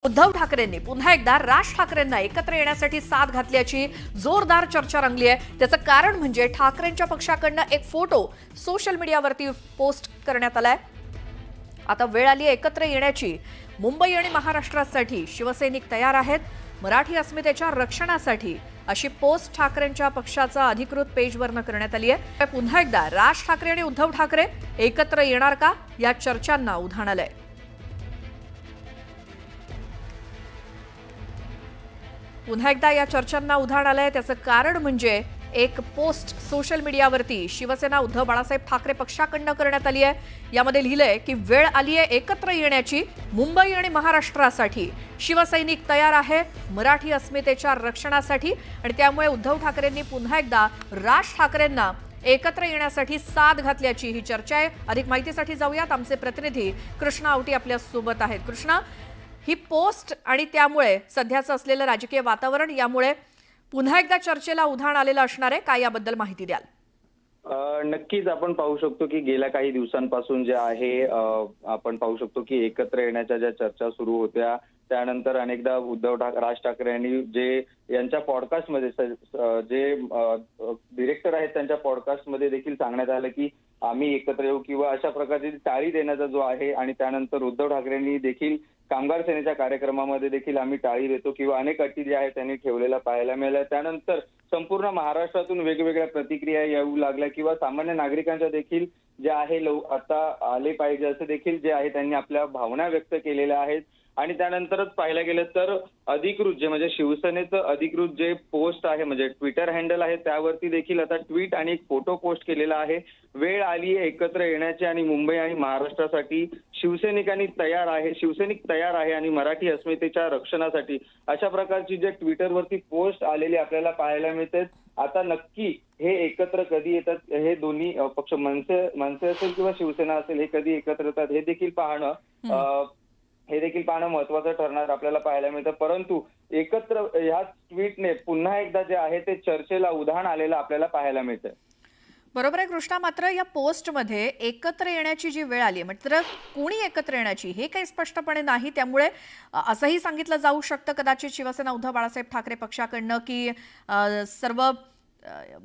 उद्धव ठाकरेंनी पुन्हा एकदा राज ठाकरेंना एकत्र येण्यासाठी साथ घातल्याची जोरदार चर्चा रंगली आहे। त्याचं कारण म्हणजे ठाकरेंच्या पक्षाकडनं एक फोटो सोशल मीडियावरती पोस्ट करण्यात आलाय। आता वेळ आली आहे एकत्र येण्याची। मुंबई आणि महाराष्ट्रासाठी शिवसैनिक तयार आहेत, मराठी अस्मितेच्या रक्षणासाठी अशी पोस्ट ठाकरेंच्या पक्षाचा अधिकृत पेजवरनं करण्यात आली आहे। पुन्हा एकदा राज ठाकरे आणि उद्धव ठाकरे एकत्र येणार का या चर्चांना उधाण आलंय। पुन्हा एकदा या चर्चांना उधाण आलंय। त्याचं कारण म्हणजे एक पोस्ट सोशल मीडियावरती शिवसेना उद्धव बाळासाहेब ठाकरे पक्षाकडनं करण्यात आली आहे। यामध्ये लिहिलंय की वेळ आली आहे एकत्र येण्याची, मुंबई आणि महाराष्ट्रासाठी शिवसैनिक तयार आहे, मराठी अस्मितेच्या रक्षणासाठी, आणि त्यामुळे उद्धव ठाकरेंनी पुन्हा एकदा राज ठाकरेंना एकत्र येण्यासाठी साथ घातल्याची ही चर्चा आहे। अधिक माहितीसाठी जाऊयात, आमचे प्रतिनिधी कृष्णा आवटी आपल्या सोबत आहेत। कृष्णा, ही पोस्ट आणि त्यामुळे सध्याचं असलेलं राजकीय वातावरण यामुळे पुन्हा एकदा चर्चेला उधाण आलेलं असणार आहे, काय याबद्दल माहिती द्याल? नक्कीच आपण पाहू शकतो की गेल्या काही दिवसांपासून जे आहे आपण पाहू शकतो की एकत्र येण्याच्या ज्या चर्चा सुरू होत्या त्यानंतर अनेकदा राज ठाकरे यांनी जे यांच्या पॉडकास्टमध्ये जे डिरेक्टर आहेत त्यांच्या पॉडकास्टमध्ये देखील सांगण्यात आलं की आम्ही एकत्र येऊ किंवा अशा प्रकारची टाळी देण्याचा जो आहे, आणि त्यानंतर उद्धव ठाकरेंनी देखील कामगार सेनेच्या कार्यक्रमामध्ये देखील आम्ही टाळी देतो किंवा अनेक अटी ज्या आहेत त्यांनी ठेवलेल्या पाहायला मिळाल्या। त्यानंतर संपूर्ण महाराष्ट्रातून वेगवेगळ्या प्रतिक्रिया येऊ लागल्या किंवा सामान्य नागरिकांच्या देखील जे आहे आता आले पाहिजे असे देखील जे आहे त्यांनी आपल्या भावना व्यक्त केलेल्या आहेत। आणि त्यानंतरच पाहायला गेलं तर अधिकृत जे म्हणजे शिवसेनेचं अधिकृत जे पोस्ट आहे म्हणजे ट्विटर हँडल आहे त्यावरती देखील आता ट्विट आणि एक फोटो पोस्ट केलेला आहे। वेळ आली आहे एकत्र येण्याची आणि मुंबई आणि महाराष्ट्रासाठी शिवसैनिक तयार आहे आणि मराठी अस्मितेच्या रक्षणासाठी, अशा प्रकारची जे ट्विटरवरती पोस्ट आलेली आपल्याला पाहायला मिळते। आता नक्की हे एकत्र कधी येतात, हे दोन्ही पक्ष मनसे असेल किंवा शिवसेना असेल, हे कधी एकत्र येतात हे देखील पाहणं महत्वाचं ठरणार आपल्याला पाहायला मिळतं। परंतु एकत्र ह्या ट्विटने पुन्हा एकदा जे आहे ते चर्चेला उधाण आलेलं आपल्याला पाहायला मिळतं। बरोबर आहे कृष्णा, मात्र या पोस्टमध्ये एकत्र येण्याची जी वेळ आली मात्र कोणी एकत्र येण्याची हे काही स्पष्टपणे नाही। त्यामुळे असंही सांगितलं जाऊ शकतं कदाचित शिवसेना उद्धव बाळासाहेब ठाकरे पक्षाकडनं की सर्व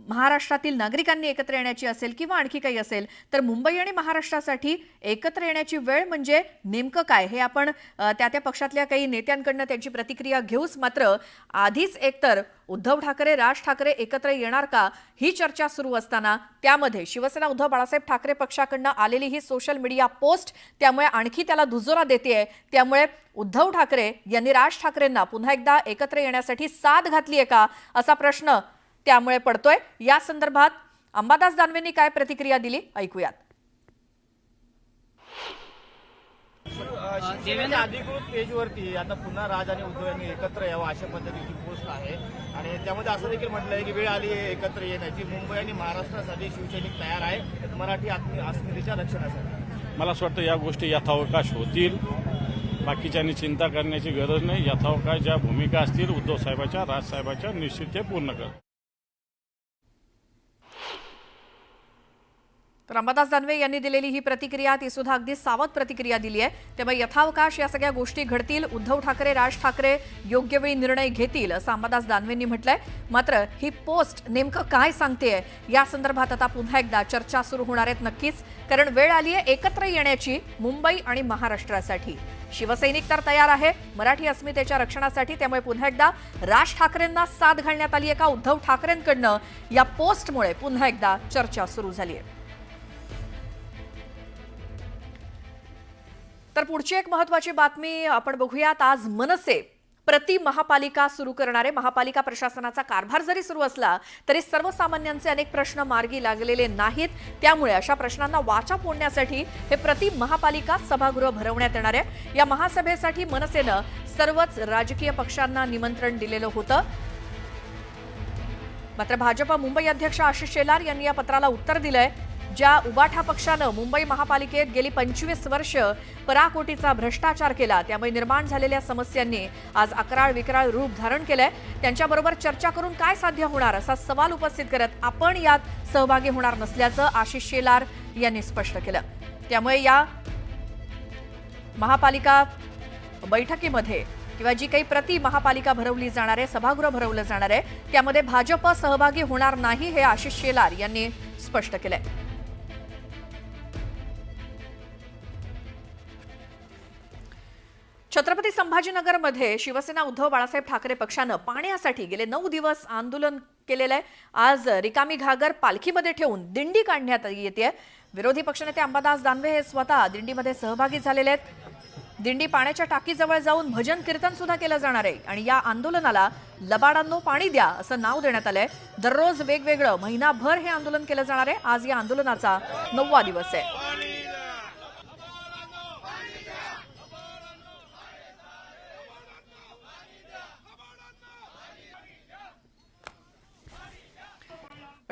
महाराष्ट्रातील नागरिकांनी एकत्र येण्याची असेल किंवा आणखी काही असेल, तर मुंबई आणि महाराष्ट्रासाठी एकत्र येण्याची वेळ म्हणजे नेमकं काय हे आपण त्या पक्षातल्या काही नेत्यांकडनं त्यांची प्रतिक्रिया घेऊच। मात्र आधीच एकतर उद्धव ठाकरे राज ठाकरे एकत्र येणार का ही चर्चा सुरू असताना त्यामध्ये शिवसेना उद्धव बाळासाहेब ठाकरे पक्षाकडनं आलेली ही सोशल मीडिया पोस्ट त्यामुळे आणखी त्याला दुजोरा देतेय। त्यामुळे उद्धव ठाकरे यांनी राज ठाकरेंना पुन्हा एकदा एकत्र येण्यासाठी साथ घातली आहे का असा प्रश्न त्यामुळे पडतोय। या संदर्भात अंबादास दानवेंनी काय प्रतिक्रिया दिली ऐकूयात। देवेंद्र अधिकृत पेजवरती आता पुन्हा राज आणि उद्धव यांनी एकत्र यावं अशा पद्धतीची पोस्ट आहे आणि त्यामध्ये असं देखील म्हटलंय की वेळ आली आहे एकत्र येण्याची, मुंबई आणि महाराष्ट्रासाठी शिवसैनिक तयार आहे, मराठी अस्मितेच्या रक्षणासाठी। मला असं वाटतं या गोष्टी यथावकाश होतील, बाकीच्यांनी चिंता करण्याची गरज नाही। यथावकाश ज्या भूमिका असतील उद्धव साहेबाच्या राज साहेबाच्या निश्चित ते पूर्ण कर। तर अंबादास दानवे यांनी दिलेली ही प्रतिक्रिया ती सुद्धा अगदी सावध प्रतिक्रिया दिली आहे। त्यामुळे यथावकाश या सगळ्या गोष्टी घडतील, उद्धव ठाकरे राज ठाकरे योग्य वेळी निर्णय घेतील असं अंबादास दानवेंनी म्हटलंय। मात्र ही पोस्ट नेमकं काय सांगतेय या संदर्भात आता पुन्हा एकदा चर्चा सुरू होणार आहेत नक्कीच, कारण वेळ आली आहे एकत्र येण्याची मुंबई आणि महाराष्ट्रासाठी। शिवसैनिक तर तयार आहे मराठी अस्मितेच्या रक्षणासाठी, त्यामुळे पुन्हा एकदा राज ठाकरेंना साथ घालण्यात आली आहे का उद्धव ठाकरेंकडनं या पोस्टमुळे पुन्हा एकदा चर्चा सुरू झाली आहे। तर पुढची एक महत्त्वाची बातमी आपण बघूयात। आज मनसे प्रति महापालिका सुरू करणारे महापालिका प्रशासनाचा कारभार जरी सुरू असला तरी सर्वसामान्यांचे अनेक प्रश्न मार्गी लागलेले नाहीत। त्यामुळे अशा प्रश्नांना वाचा फोडण्यासाठी हे प्रति महापालिका सभागृह भरवण्यात येणार आहे। या महासभेसाठी मनसेनं सर्वच राजकीय पक्षांना निमंत्रण दिलेलं होतं। मात्र भाजप मुंबई अध्यक्ष आशिष शेलार यांनी या पत्राला उत्तर दिलंय। ज्या उबाठा पक्षानं मुंबई महापालिकेत गेली 25 वर्ष पराकोटीचा भ्रष्टाचार केला त्यामुळे निर्माण झालेल्या समस्यांनी आज अकराळ विकराळ रूप धारण केलंय। त्यांच्याबरोबर चर्चा करून काय साध्य होणार असा सवाल उपस्थित करत आपण यात सहभागी होणार नसल्याचं आशिष शेलार यांनी स्पष्ट केलं। त्यामुळे या महापालिका बैठकीमध्ये किंवा जी काही प्रति महापालिका भरवली जाणार आहे, सभागृह भरवलं जाणार आहे, त्यामध्ये भाजप सहभागी होणार नाही, हे आशिष शेलार यांनी स्पष्ट केलंय. छत्रपती संभाजीनगरमध्ये शिवसेना उद्धव बाळासाहेब ठाकरे पक्षानं पाण्यासाठी गेले 9 दिवस आंदोलन केलेलं आहे. आज रिकामी घागर पालखीमध्ये ठेवून दिंडी काढण्यात येते. विरोधी पक्षनेते अंबादास दानवे हे स्वतः दिंडीमध्ये सहभागी झालेले आहेत. दिंडी पाण्याच्या टाकीजवळ जाऊन भजन कीर्तन सुद्धा केलं जाणार आहे आणि या आंदोलनाला लबाडांनो पाणी द्या असं नाव देण्यात आलंय. दररोज वेगवेगळं महिनाभर हे आंदोलन केलं जाणार आहे. आज या आंदोलनाचा 9वा दिवस आहे.